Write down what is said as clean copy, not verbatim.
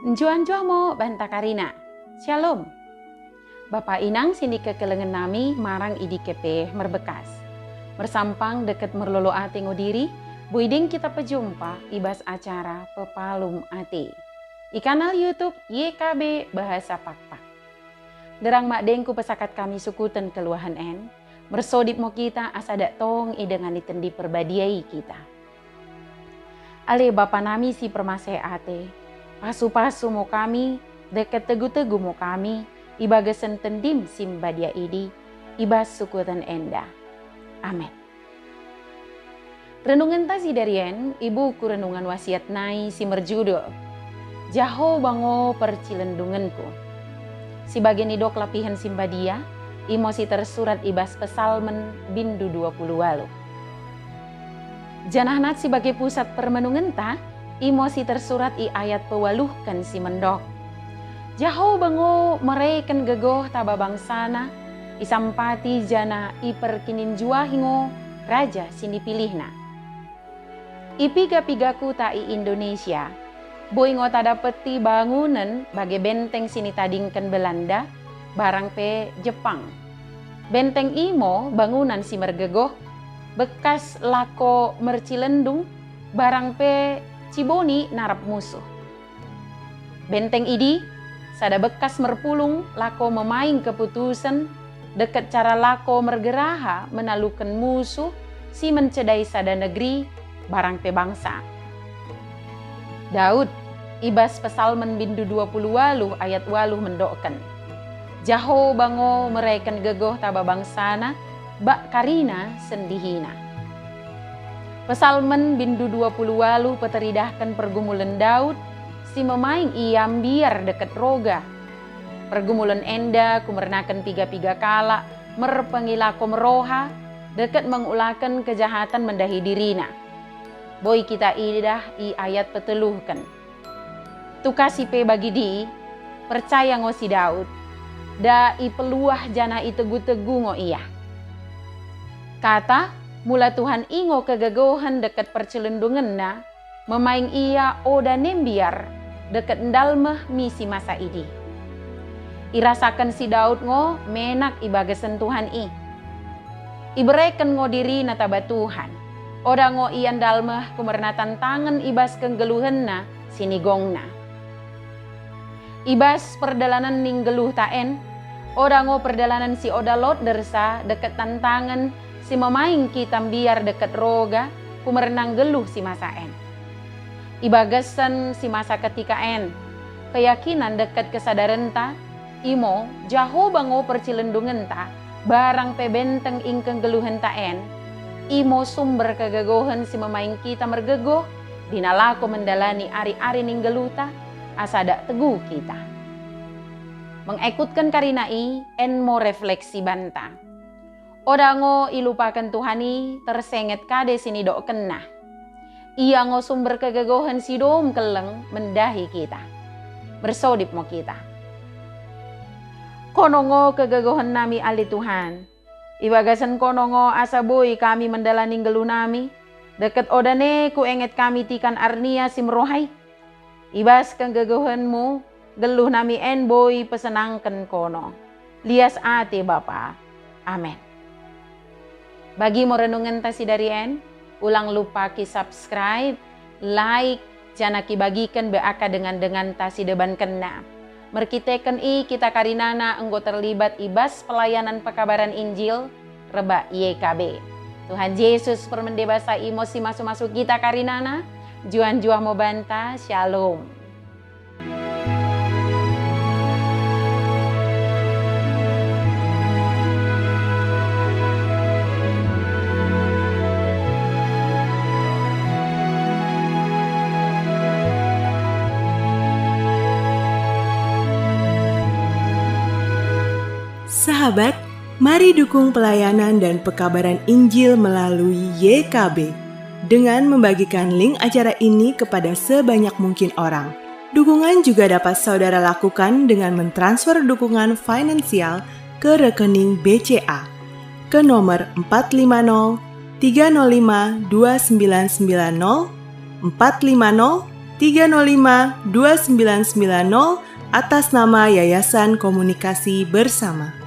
Njuan-njuan mo banta Karina. Shalom. Bapak inang sini kekelengan nami marang idi kepe merbekas. Bersampang deket merlolo ate ngodiri, buiding kita pejumpa ibas acara Pepalum Ate. Di kanal YouTube YKB Bahasa Pakpak. Derang mak dengku pesakat kami sukutan keluahan en, bersodip mo kita asadak tong dengan ditendi perbadiai kita. Ale bapa nami si permasai ate, pasu-pasu mo kami, deket tegu-tegu mo kami, ibagasan tendim simbadia idi, ibas sukutan enda. Amin. Renungan tasi darien, ibu ku renungan wasiat nai si merjudul, Jaho bango percilendunganku. Si bagian idok lapihan simbadia, imosi tersurat ibas pesalmen bindu 20 walu. Janahnat sebagai pusat permenungan ta, imosi tersurat i ayat pewaluhkan si mendok. Jaho bango mereken gegoh taba bangsana, isampati jana iperkinin jua hingo raja sini pilihna. Ipiga-pigaku ta i Indonesia, boy ngota dapeti bangunan bagi benteng sini tadingkan Belanda, barang pe Jepang. Benteng imo bangunan si mergegoh, bekas lako mercilendung, barang pe Ciboni narap musuh. Benteng idi, sada bekas merpulung lako memaing keputusan, deket cara lako mergeraha menalukan musuh, si mencedai sada negeri, barang pe bangsa. Daud, ibas pesalmen bindu 20 waluh ayat waluh mendokkan. Jaho bango mereken gegoh taba bangsana, bak karina sendihina. Pesalmen bindu 20 waluh peteridahkan pergumulan Daud, si memaing iam biar deket roga. Pergumulan enda kumernakan piga-piga kala, merpengilako meroha, deket mengulakan kejahatan mendahi dirina. Boy kita idah i ayat peteluhkan. Tukasi pe bagi di, percaya ngo si Daud, da i peluah jana i tegu-tegu ngo iya. Kata, mula Tuhan ingo kegegohan deket percelendungan na, memaing ia oda nembiar deket ndalmeh misi masa idi. Irasakan si Daud ngo menak ibagasan Tuhan i. Ibereken ngo diri nataba Tuhan. Oda ngo ian dalmeh kumernatan tangan ibas kenggeluhan na sinigong na. Ibas perdalanan ning geluh taen, oda ngo perdalanan si oda lot dersa deket tantangan si memaing kitam biar deket roga kumerenang geluh si masa en. Ibagasan si masa ketika en, keyakinan deket kesadaran ta, imo jaho bango percilendungan ta, barang pe benteng ingkeng geluhan ta en, imo sumber kegegohan si memaing kita mergegoh, dinalako mendalani ari-ari ning geluh ta, asada teguh kita. Mengikutkan karinai, en mo refleksi banta. Oda ngo ilupakan Tuhani tersenget kade sini dok kena. Ia ngo sumber kegegohan si dom keleng mendahi kita. Bersodip mo kita. Kono ngo kegegohan nami ali Tuhan. Ibagasan kono ngo asa boy kami mendalani gelu nami. Deket odane ku enget kami tikan arnia simrohai. Ibas kang gegohanmu, geluh nami en boy pesenangken kono. Lias ate Bapa. Amin. Bagi mo renungan tasi dari en, ulang lupa ki subscribe, like, jana ki bagikan beaka dengan tasi deban kena. Merkiteken kita karinana enggo terlibat ibas pelayanan pekabaran Injil, reba YKB. Tuhan Yesus permendebasa emosi masuk-masuk kita karinana, juan-juan mo banta, shalom. Sahabat, mari dukung pelayanan dan pekabaran Injil melalui YKB dengan membagikan link acara ini kepada sebanyak mungkin orang. Dukungan juga dapat saudara lakukan dengan mentransfer dukungan finansial ke rekening BCA ke nomor 450 305 2990, 450 305 2990 atas nama Yayasan Komunikasi Bersama.